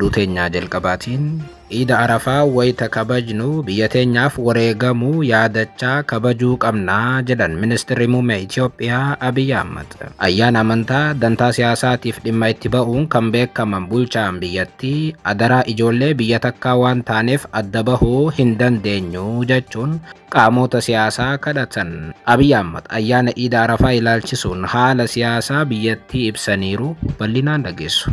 oduu teenyaa jalqabaatiin Iida Arafaa wayita kabajnu biyya teenyaaf wareegamuu yaadachaa kabajuu qabnaa jedhan Ministeerri Muummee Itoophiyaa Abiy Ahmed. Ayyaana amantaa dantaa siyaasaatiif dhimma itti ba'uun kan beekaman bulchaan biyyattii adaraa ijoollee biyya takkaa waan taaneef adda bahuu hin dandeenyu jechuun qaamota siyaasaa kadhatan. Abiy Ahmed ayyaana Iida Arafaa ilaalchisuun haala siyaasaa biyyattii ibsaniiru bal'inaan dhageessu.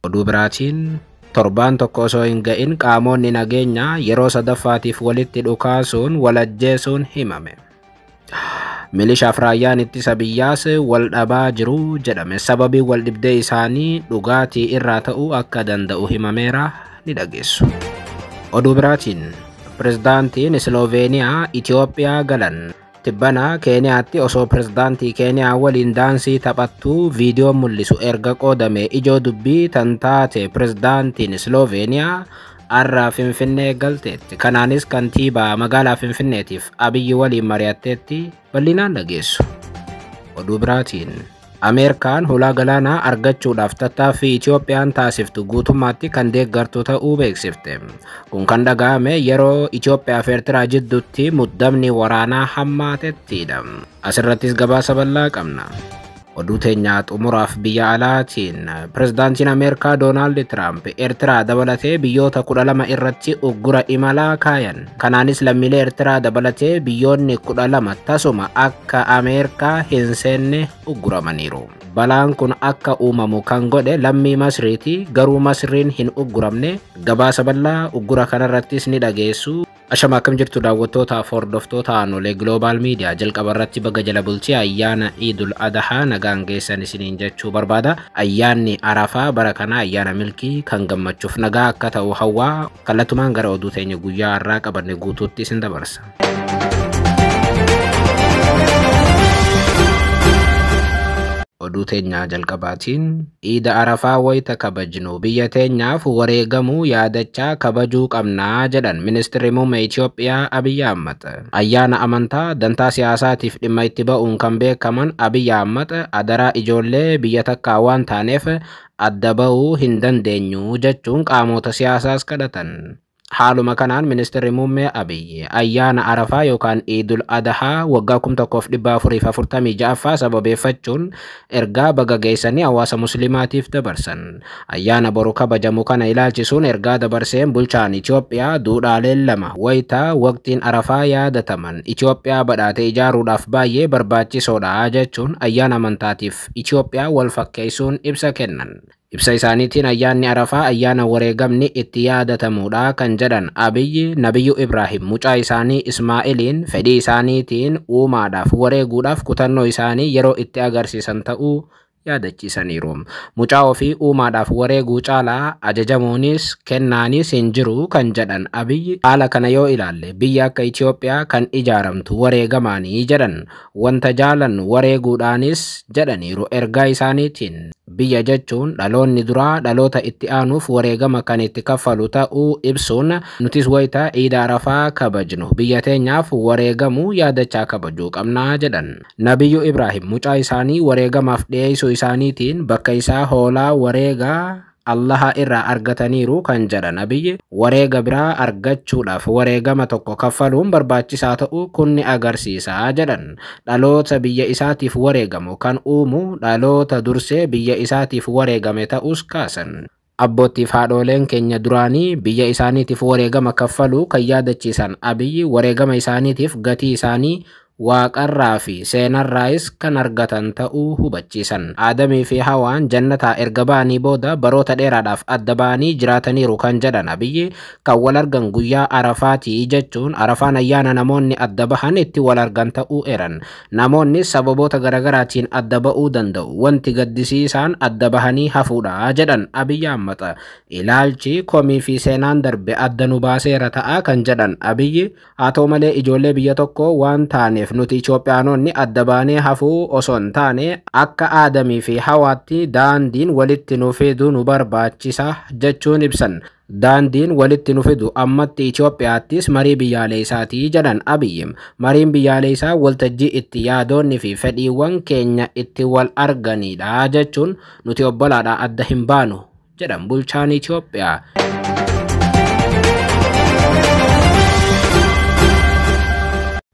Oduu biraatiin torbaan tokko osoo hin ga'in qaamonni nageenyaa yeroo sadaffaatiif walitti dhukaasuun walajjeesuun himame. Milishaaf raayyaan ittisa biyyaas wal dhabaa jiru jedhame. Sababii wal dhibdee isaanii dhugaatii irraa ta'uu akka danda'u himameera ni dhageessu. Oduu biraatiin pirezidaantiin Sloveeniyaa Itoophiyaa galan. Tibbana Keeniyaatti osoo pirezidaantii Keeniyaa waliin daansii taphattuu viidiyoon mul'isu erga qoodame ijoo dubbii tan taate pirezidaantiin Sloveeniyaa har'a Finfinnee galteetti. Kanaanis kantiibaa magaalaa Finfinneetiif Abiyyi waliin mari'atteetti bal'inaan dhageessu. Oduu biraatiin Ameerikaan hulaa galaanaa argachuudhaaf tattaaffii Itoophiyaan taasiftu guutummaatti kan deeggartu ta'uu beeksifte. Kun kan dhaga'ame yeroo Itoophiyaa fi Eertiraa jidduutti muddamni waraanaa hammaatettidha. Asirrattis gabaasa bal'aa qabna. Oduu teenyaa xumuraaf biyya alaatiin pirezidaantiin Ameerikaa Doonaald Tiraamp Eertiraa dabalatee biyyoota 12 irratti uggura imalaa kaayan. Kanaanis lammiilee Eertiraa dabalatee biyyoonni 12 tasuma akka Ameerikaa hin seenne ugguramaniiru. Balaan kun akka uumamu kan godhe lammii Masriiti, garuu Masriin hin ugguramne. Gabaasa bal'aa uggura kanarrattis ni dhageessu. Ashama akkam jirtu daawwattootaaf hordoftoota aanolee Global Media jalqaba irratti baga jala bultii ayyaana Iidul Adhaa nagaan geessan isiniin jechuu barbaada. Ayyaanni Arafaa bara kana ayyaana milkii kan gammachuuf nagaa akka ta'u hawwaa. Kallattumaan gara oduu teenya guyyaa har'aa qabanne guutuutti isin dabarsa. Oduu teenyaa jalqabaatiin Iida Arafaa wayita kabajnu biyya teenyaaf wareegamuu yaadachaa kabajuu qabnaa jedhan Ministeerri Muummee Itoophiyaa Abiy Ahmed. Ayyaana amantaa dantaa siyaasaatiif dhimma itti ba'uun kan beekaman Abiy Ahmed adaraa ijoollee biyya takkaa waan taaneef adda bahuu hin dandeenyu jechuun qaamota siyaasaas kadhatan. Haaluma kanaan Ministeerri Muummee Abiy ayyaana Arafaa yookaan Iidul Adhaa waggaa 1446 sababeeffachuun ergaa baga geessanii hawaasa musliimaatiif dabarsan. Ayyaana boru kabajamu kana ilaalchisuun ergaa dabarseen bulchaan Itoophiyaa duudhaaleen lama wayita waqtiin Arafaa yaadataman Itoophiyaa badhaatee ijaaruudhaaf baay'ee barbaachisoodha jechuun ayyaana amantaatiif Itoophiyaa wal fakkeessuun ibsa kennan. Ibsa isaaniitiin ayyaanni Arafaa ayyaana wareegamni itti yaadatamuudha kan jedhan Abiyyi Nabiyyuu Ibraahim mucaa isaanii Ismaa'eeliin fedhii isaaniitiin uumaadhaaf wareeguudhaaf kutannoo isaanii yeroo itti agarsiisan ta'uu yaadachiisaniiru. Mucaa ofii uumaadhaaf wareeguu caalaa ajajamuunis kennaanis hin jiru kan jedhan Abiyyi haala kana yoo ilaalle biyya akka Itoophiyaa kan ijaaramtu wareegamaanii jedhan wanta jaalannu wareeguudhaanis jedhaniiru ergaa isaaniitiin. Biyya jechuun dhaloonni duraa dhaloota itti aanuuf wareegama kan itti kaffalu ta'uu ibsuun nutis wayita Iida Arafaa kabajnu biyya teenyaaf wareegamuu yaadachaa kabajuu qabnaa jedhan. Nabiyyuu Ibraahim mucaa isaanii wareegamaaf dhiyeessuu isaaniitiin bakka isaa hoolaa wareegaa Allaha irraa argataniiru kan jedhan Abiyyi wareega biraa argachuudhaaf wareegama tokko kaffaluun barbaachisaa ta'uu kun ni agarsiisa jedhan. Dhaloota biyya isaatiif wareegamu kan uumu dhaloota dursee biyya isaatiif wareegame ta'us kaasan. Abboottiif haadholeen keenya duraanii biyya isaaniitiif wareegama kaffaluu kan yaadachiisan Abiyyi wareegama isaaniitiif gatii isaanii waaqarraa fi seenarraayis kan argatan ta'uu hubachiisan. Aadamii fi Hawaan jannataa erga ba'anii booda baroota dheeraadhaaf adda ba'anii jiraataniiru kan jedhan Abiyyi kan wal argan guyyaa Arafaatii jechuun Arafaan ayyaana namoonni adda bahan itti wal argan ta'uu eran. Namoonni sababoota garagaraatiin adda ba'uu danda'u. Wanti gaddisiisaan adda bahanii hafuudha jedhan Abiy Ahmed. Ilaalchi komii fi seenaan darbe adda nu baaseera ta'a kan jedhan Abiyyi haa ta'u malee ijoollee biyya tokko waan taaneef nuti Itoophiyaanonni adda baanee hafuu osoo hin taane akka Aadamii fi Hawaatti daandiin walitti nu fidu nu barbaachisa jechuun ibsan. Daandiin walitti nu fidu ammatti Itoophiyaattis marii biyyaalessaatii jedhan Abiyyi. Mariin biyyaalessaa waltajjii itti yaadoonni fi fedhiiwwan keenya itti wal arganidha jechuun nuti obbolaadhaa adda hin baanu jedhan bulchaan Itoophiyaa.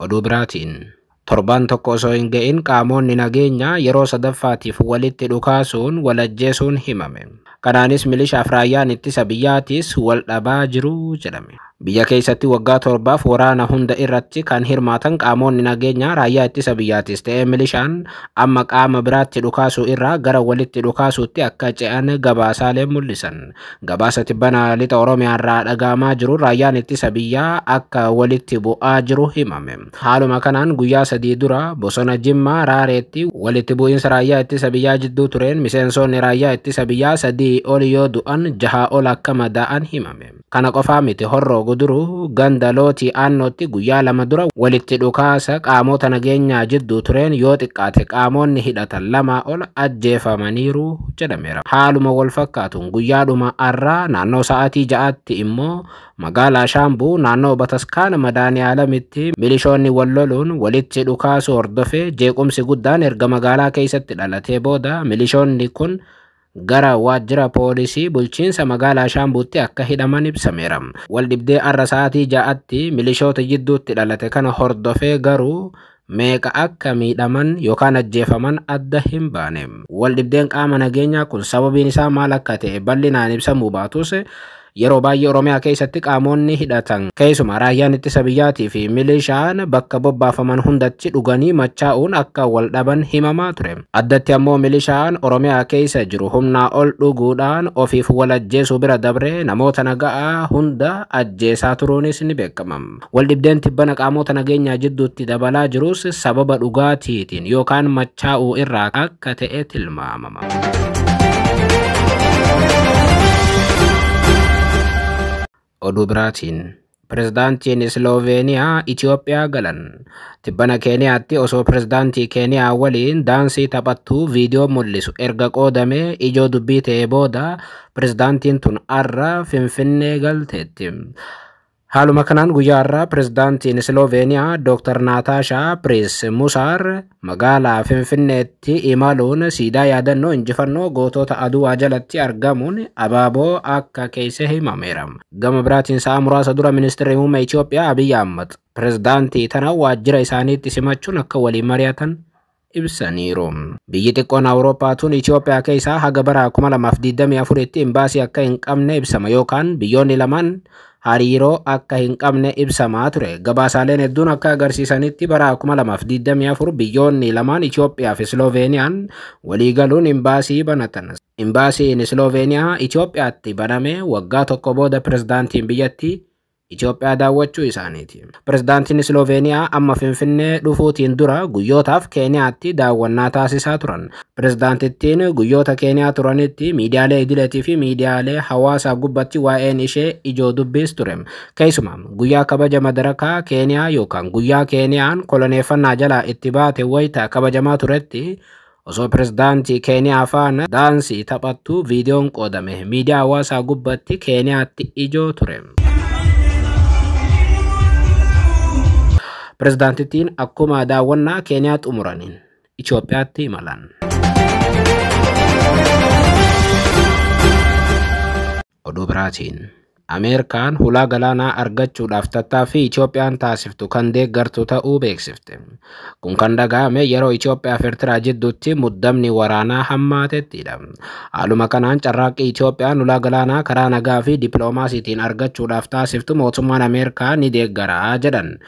Oduu biraatiin torban tokko osoo hin ga'in qaamonni nageenyaa yeroo sadaffaatiif walitti dhukaasuun walajjeesuun himame. Kanaanis milishaaf raayyaan ittisa biyyaatis wal dhabaa jiru jedhame. Biyya keessatti waggaa torbaaf waraana hunda irratti kan hirmaatan qaamonni nageenyaa raayyaa ittisa biyyaatis ta'ee milishaan amma qaama biraatti dhukaasuu irraa gara walitti dhukaasuutti akka ce'an gabaasaalee mul'isan. Gabaasa tibbana lixa Oromiyaa irraa dhagahamaa jiru raayyaan ittisa biyyaa akka walitti bu'aa jiru himame. Haaluma kanaan guyyaa 3 dura bosona Jimmaa Raareetti walitti bu'iinsa raayyaa ittisa biyyaa jidduu tureen miseensonni raayyaa ittisa biyyaa 3 ol yoo du'an 6 ol akka madaa'an himame. Kana qofaa miti Horroo Guduruu ganda Looti Aannootti guyyaa 2 dura walitti dhukaasa qaamota nageenyaa jidduu tureen yoo xiqqaate qaamonni hidhatan 2 ol ajjeefamaniiru jedhameera. Haaluma wal fakkaatuun guyyaadhuma har'aa naannoo sa'aatii 6tti immoo magaalaa Shaambuu naannoo Bataskaana Madaani'aalamitti milishoonni wal loluun walitti dhukaasu hordofee jeequmsi guddaan erga magaalaa keessatti dhalatee booda milishoonni kun gara waajjira poolisii bulchiinsa magaalaa Shaambuutti akka hidhaman ibsameera. Waldhibdee har'a sa'aatii 6tti milishoota jidduutti dhalate kana hordofee garuu meeqa akka miidhaman yookaan ajjeefaman adda hin baane. Waldhibdeen qaama nageenyaa kun sababiin isaa maal akka ta'e bal'inaan ibsamuu baatus yeroo baay'ee Oromiyaa keessatti qaamonni hidhatan keessumaa raayyaan ittisa biyyaatii fi milishaan bakka bobbaafaman hundatti dhuganii machaa'uun akka wal dhaban himamaa ture. Addatti ammoo milishaan Oromiyaa keessa jiru humnaa ol dhuguudhaan ofiif wal ajjeesuu bira dabree namoota nagaa hunda ajjeesaa turuunis ni beekama. Waldhibdeen tibbana qaamota nageenyaa jidduutti dabalaa jirus sababa dhugaatiitiin yookaan machaa'uu irraa akka ta'e tilmaamama. Oduu biraatiin pirezidaantiin Sloveeniyaa Itoophiyaa galan. Tibbana Keeniyaatti osoo pirezidaantii Keeniyaa waliin daansii taphattuu viidiyoo mul'isu erga qoodamee ijoo dubbii ta'ee booda pirezidaantiin tun har'a Finfinnee galteetti. Haaluma kanaan guyyaa har'aa pirezidaantiin Sloveeniyaa Dr. Nataashaa Piriis Musaar magaalaa Finfinneetti imaluun siidaa yaadannoo injifannoo gootota Aduwaa jalatti argamuun abaaboo akka keessa himameera. Gama biraatiin sa'a muraasa dura ministeerri muummee Itoophiyaa Abiyyi Ahmad pirezidaantii tana waajjira isaaniitti simachuun akka waliin mari'atan ibsaniiru. Biyyi xiqqoon Awurooppaa tun Itoophiyaa keessaa haga bara 2024tti imbaasii akka hin qabne ibsama yookaan biyyoonni lamaan hariiroo akka hin qabne ibsamaa ture. Gabaasaaleen hedduun akka agarsiisanitti bara 2024 biyyoonni lamaan Itoophiyaa fi Sloveeniyaan waliigaluun imbaasii banatan. Imbaasiin Sloveeniyaa Itoophiyaatti baname waggaa tokko booda pirezidaantiin biyyattii Itoophiyaa daawwachuu isaaniiti. Pirezidaantiin Sloveeniyaa amma Finfinnee dhufuutiin dura guyyootaaf Keeniyaatti daawwannaa taasisaa turan. Pirezidaantittiin guyyoota Keeniyaa turanitti miidiyaalee idileetii fi miidiyaalee hawaasaa gubbatti waa'een ishee ijoo dubbiis ture. Keessumaa guyyaa kabaja madarakaa Keeniyaa yookaan guyyaa Keeniyaan koloneeffannaa jalaa itti baate wayita kabajamaa turetti osoo pirezidaantii Keeniyaa faana daansii taphattuu viidiyoon qoodame miidiyaa hawaasaa gubbatti Keeniyaatti ijoo ture. Pirezidaantittiin akkuma daawwannaa Keeniyaa xumuraniin Itoophiyaatti imalan. Oduu biraatiin Ameerikaan hulaa galaanaa argachuudhaaf tattaaffii Itoophiyaan taasiftu kan deeggartu ta'uu beeksifte. Kun kan dhagahame yeroo Itoophiyaa fi Eertiraa jidduutti muddamni waraanaa hammaatettidha. Haaluma kanaan carraaqqii Itoophiyaan hulaa galaanaa karaa nagaa fi dippiloomaasiitiin argachuudhaaf taasiftu mootummaan Ameerikaa ni deeggara jedhan.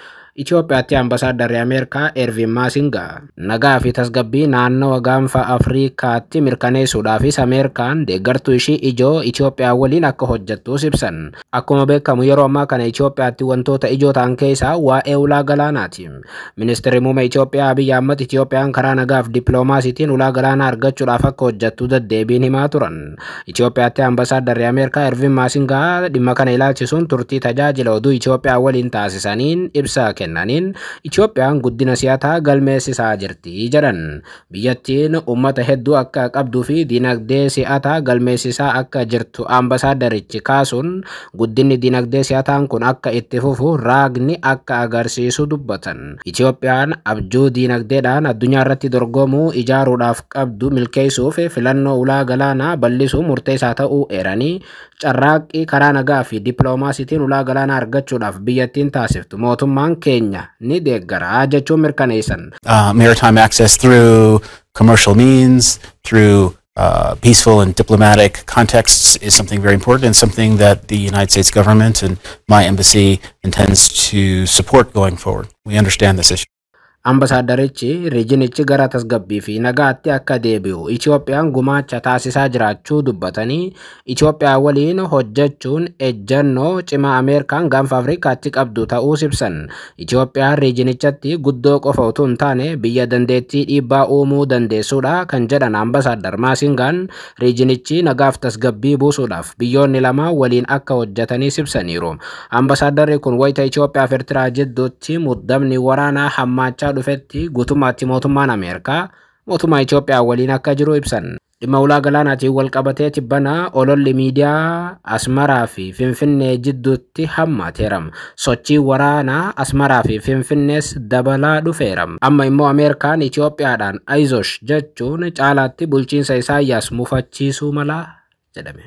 Itoophiyaatti ambasaadarri Ameerikaa Ervin Maasingaa nagaa fi tasgabbii naannoo gaanfa Afriikaatti mirkaneessuudhaafis Ameerikaan deeggartuu ishii ijoo Itoophiyaa waliin akka hojjettus ibsan. Akkuma beekamu yeroo ammaa kana Itoophiyaatti wantoota ijoo ta'an keessaa waa'ee hulaa galaanaati. Ministeerri muummee Itoophiyaa Abiyyi Ahmad Itoophiyaan karaa nagaa fi dippiloomaasiitiin hulaa galaanaa argachuudhaaf akka hojjettu deddeebiin himaa turan. Itoophiyaatti ambasaadarri Ameerikaa Ervin Maasingaa dhimma kana ilaalchisuun turtii tajaajila oduu Itoophiyaa waliin taasisaniin ibsa kennaniin Itoophiyaan guddina siyaasaa galmeessisaa jirti jedhan. Biyyattiin uummata hedduu akka qabduu fi dinagdee siyaasaa galmeessisaa akka jirtu ambaasaadarichi kaasuun guddinni dinagdee siyaasaa kun akka itti fufu raagni akka agarsiisu dubbatan. Itoophiyaan abjuu dinagdeedhaan addunyaa irratti dorgomuu ijaaruudhaaf qabdu milkeessuuf filannoo ulaa galaanaa bal'isuu murteessaa ta'uu eeranii carraaqqii karaa nagaa fi dippiloomaasiitiin ulaa galaanaa argachuudhaaf biyyattiin taasiftu mootummaan keenya ni deeggara jechuun mirkaneessan. Maritime access through commercial means, through peaceful and diplomatic contexts is something very important and something that the United States government and my embassy intends to support going forward. We understand this issue. Ambaasaadarichi riijinichi gara tasgabbii fi nagaatti akka deebi'u Itoophiyaan gumaacha taasisaa jiraachuu dubbatanii Itoophiyaa waliin hojjechuun ejjennoo cimaa Ameerikaan gaanfa Afrikaatti qabdu ta'uu ibsan. Itoophiyaan riijinichatti guddoo qofa utuu hin taane biyya dandeettii dhiibbaa uumuu dandeessuudha kan jedhan ambaasaadar Maasingaan riijinichi nagaaf tasgabbii buusuudhaaf biyyoonni lama waliin akka hojjetanii ibsaniiru. Ambaasaaddarri kun wayita Itoophiyaa fi Eertiraa jidduutti muddamni waraanaa hammaachaa dhufetti guutummaatti mootummaan Ameerikaa mootummaa Itoophiyaa waliin akka jiru ibsan. Dhimma ulaa galaanaatiin wal qabatee tibbana ololli miidiyaa Asmaraa fi Finfinnee jidduutti hammaateera. Sochii waraanaa Asmaraa fi Finfinnees dabalaa dhufeera. Amma immoo Ameerikaan Itoophiyaadhaan Aizosh jechuun caalaatti bulchiinsa Isaayyaas mufachiisuu mala jedhame.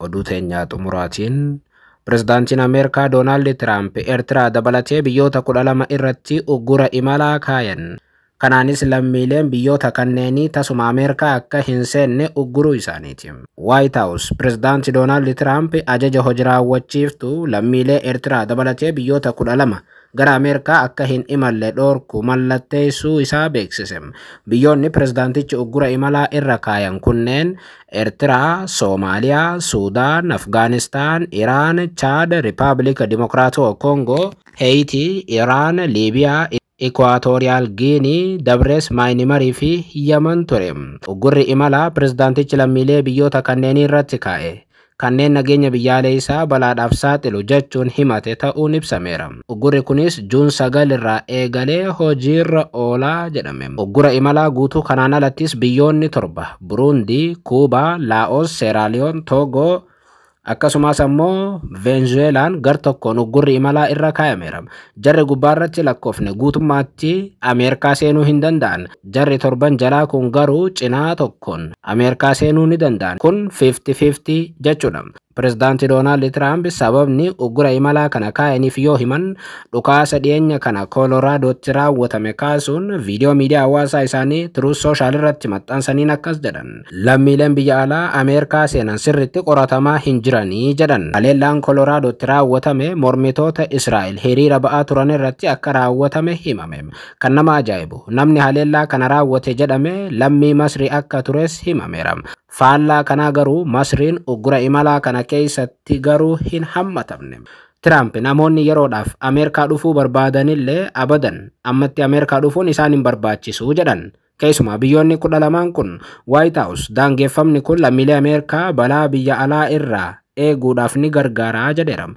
Oduu teenyaa xumuraatiin Pirezidaantiin Ameerikaa Doonaald Tiraamp Eertiraa dabalatee biyyoota 12 irratti uggura imalaa kaayan. Kanaanis lammiileen biyyoota kanneenii tasuma Ameerikaa akka hin seenne ugguruu isaaniiti. White House Pirezidaantii Doonaald Tiraamp ajaja hojii raawwachiiftuu lammiilee Eertiraa dabalatee biyyoota 12 gara Ameerikaa akka hin imalle dhoorku mallatteessuu isaa beeksise. Biyyoonni pirezidaantichi uggura imalaa irra kaayan kunneen Eertiraa, Soomaaliyaa, Suudaan, Afgaanistaan, Iraan, Chaad, Riippaabilika Dimokiraatawaa Koongoo, Heeyitii, Iraan, Liibiyaa, Ikwaatooriyaal Giinii, Dabres, Maayinimarii fi Yaman ture. Uggurri imalaa pirezidaantichi lammiilee biyyoota kanneenii irratti kaa'e. Kanneen nageenya biyyaalessaa balaadhaaf saaxilu jechuun himate ta'uun ibsameera. Uggurri kunis Juun 9 irraa eegalee hojiirra oolaa jedhame. Uggura imalaa guutuu kanaan alattis biyyoonni 7 Buruundii, Kuubaa, Laa'os, Seeraaliyoon, Toogoo akkasumas ammoo Venezuelaan gar tokkoon uggurri imalaa irra kaayameera. Jarri gubbaarratti lakkoofne guutummaatti Ameerikaa seenuu hin danda'an. Jarri 7 jalaa kun garuu cinaa tokkoon Ameerikaa seenuu ni danda'an. Kun 50-50 jechuudha. Pirezidaantii Doonaald Tiraamp sababni uggura imalaa kana kaayaniif yoo himan dhukaasa dhiyeenya kana Kooloraadotti raawwatame kaasuun viidiyoo miidiyaa hawaasaa isaanii Truth Social irratti maxxansaniin akkas jedhan. Lammiileen biyya alaa Ameerikaa seenan sirriitti qoratamaa hin jiranii jedhan. Haleellaan Kooloraadotti raawwatame mormitoota Israa'el hiriira ba'aa turan irratti akka raawwatame himame. Kan nama ajaa'ibu namni haleellaa kana raawwate jedhame lammii Masrii akka tures himameera. Faallaa kanaa garuu Masriin uggura imalaa kana keessatti garuu hin hammatamne. Tiraamp namoonni yeroodhaaf Ameerikaa dhufuu barbaadanillee abadan ammatti Ameerikaa dhufuun isaan hin barbaachisu jedhan. Keessumaa biyyoonni 12 kun White House daangeffamni kun lammiilee Ameerikaa balaa biyya alaa irraa eeguudhaaf ni gargaara jedheera.